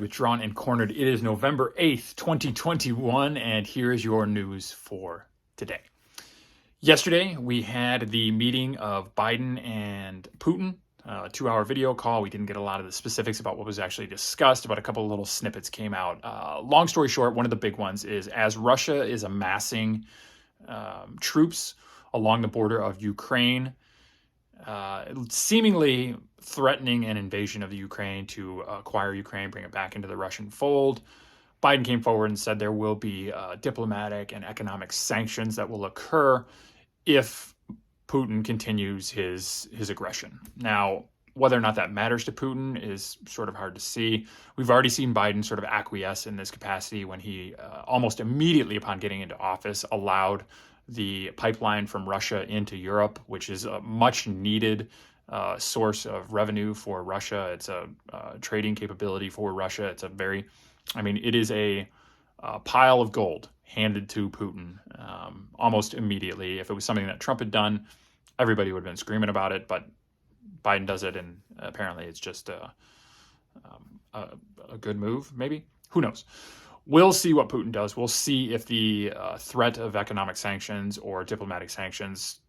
Withdrawn and cornered. It is November 8th, 2021, and here is your news for today. Yesterday, we had the meeting of Biden and Putin, a 2-hour video call. We didn't get a lot of the specifics about what was actually discussed, but a couple of little snippets came out. Long story short, one of the big ones is as Russia is amassing troops along the border of Ukraine, seemingly threatening an invasion of the Ukraine to acquire Ukraine, bring it back into the Russian fold. Biden came forward and said there will be diplomatic and economic sanctions that will occur if Putin continues his aggression. Now, whether or not that matters to Putin is sort of hard to see. We've already seen Biden sort of acquiesce in this capacity when he almost immediately upon getting into office allowed the pipeline from Russia into Europe, which is a much needed source of revenue for Russia. It's a trading capability for Russia. It's it is a pile of gold handed to Putin almost immediately. If it was something that Trump had done, everybody would have been screaming about it, but Biden does it, and apparently it's just a good move, maybe. Who knows? We'll see what Putin does. We'll see if the threat of economic sanctions or diplomatic sanctions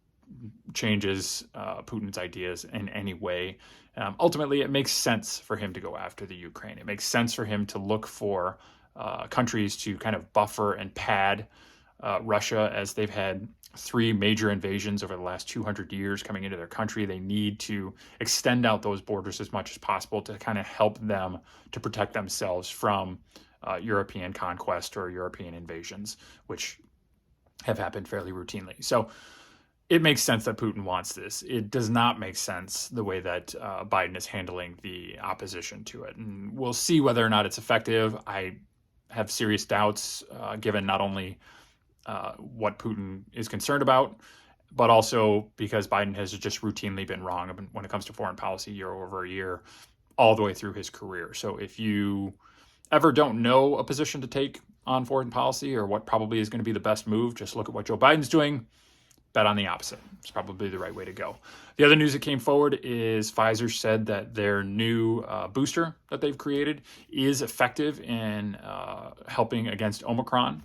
changes Putin's ideas in any way. Ultimately, it makes sense for him to go after the Ukraine. It makes sense for him to look for countries to kind of buffer and pad Russia, as they've had 3 major invasions over the last 200 years coming into their country. They need to extend out those borders as much as possible to kind of help them to protect themselves from European conquest or European invasions, which have happened fairly routinely. So it makes sense that Putin wants this. It does not make sense the way that Biden is handling the opposition to it. And we'll see whether or not it's effective. I have serious doubts, given not only what Putin is concerned about, but also because Biden has just routinely been wrong when it comes to foreign policy year over year, all the way through his career. So if you ever don't know a position to take on foreign policy or what probably is going to be the best move, just look at what Joe Biden's doing. Bet on the opposite. It's probably the right way to go. The other news that came forward is Pfizer said that their new booster that they've created is effective in helping against Omicron.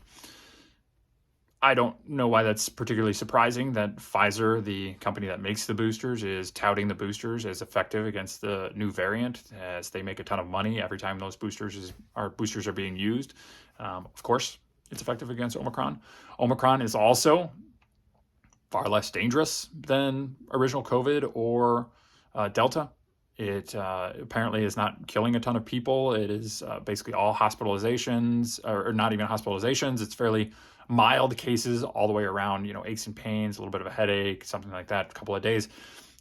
I don't know why that's particularly surprising that Pfizer, the company that makes the boosters, is touting the boosters as effective against the new variant, as they make a ton of money every time those boosters are being used. Of course, it's effective against Omicron. Omicron is also far less dangerous than original COVID or Delta. It apparently is not killing a ton of people. It is basically all hospitalizations, or not even hospitalizations. It's fairly mild cases all the way around, aches and pains, a little bit of a headache, something like that, a couple of days.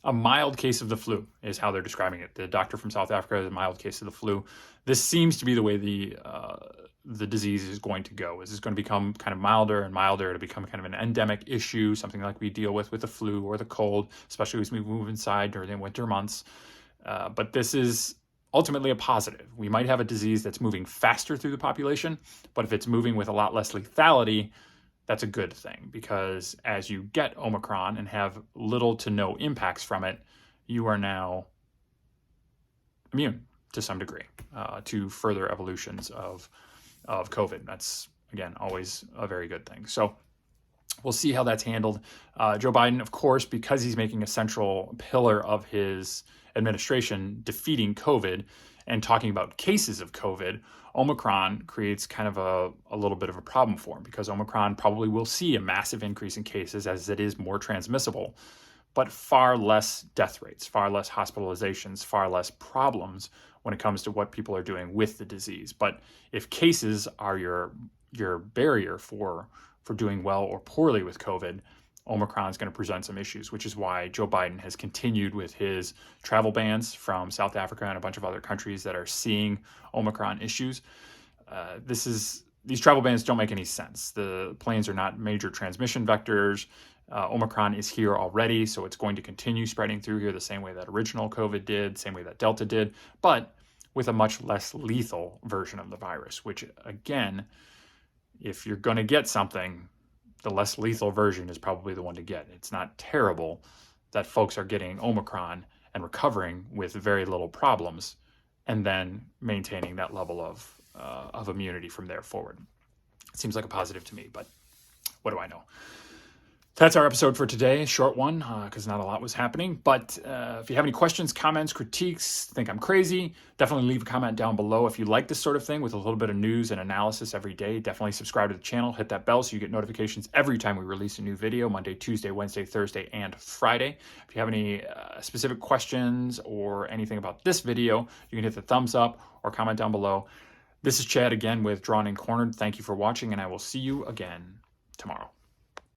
A mild case of the flu is how they're describing it. The doctor from South Africa has a mild case of the flu. This seems to be the way the disease is going to go. Is it's going to become kind of milder and milder to become kind of an endemic issue, something like we deal with the flu or the cold, especially as we move inside during the winter months. But this is ultimately a positive. We might have a disease that's moving faster through the population, but if it's moving with a lot less lethality, that's a good thing, because as you get Omicron and have little to no impacts from it, you are now immune to some degree to further evolutions of COVID. That's, again, always a very good thing. So we'll see how that's handled. Joe Biden, of course, because he's making a central pillar of his administration defeating COVID and talking about cases of COVID, Omicron creates kind of a little bit of a problem for him, because Omicron probably will see a massive increase in cases as it is more transmissible, but far less death rates, far less hospitalizations, far less problems when it comes to what people are doing with the disease. But if cases are your barrier for doing well or poorly with COVID, Omicron is going to present some issues, which is why Joe Biden has continued with his travel bans from South Africa and a bunch of other countries that are seeing Omicron issues. These travel bans don't make any sense. The planes are not major transmission vectors. Omicron is here already, so it's going to continue spreading through here the same way that original COVID did, same way that Delta did, but with a much less lethal version of the virus, which, again, if you're going to get something, the less lethal version is probably the one to get. It's not terrible that folks are getting Omicron and recovering with very little problems and then maintaining that level of immunity from there forward. It seems like a positive to me, but what do I know? That's our episode for today. Short one, because not a lot was happening. But if you have any questions, comments, critiques, think I'm crazy, definitely leave a comment down below. If you like this sort of thing with a little bit of news and analysis every day, definitely subscribe to the channel. Hit that bell so you get notifications every time we release a new video, Monday, Tuesday, Wednesday, Thursday, and Friday. If you have any specific questions or anything about this video, you can hit the thumbs up or comment down below. This is Chad again with Drawn and Cornered. Thank you for watching, and I will see you again tomorrow.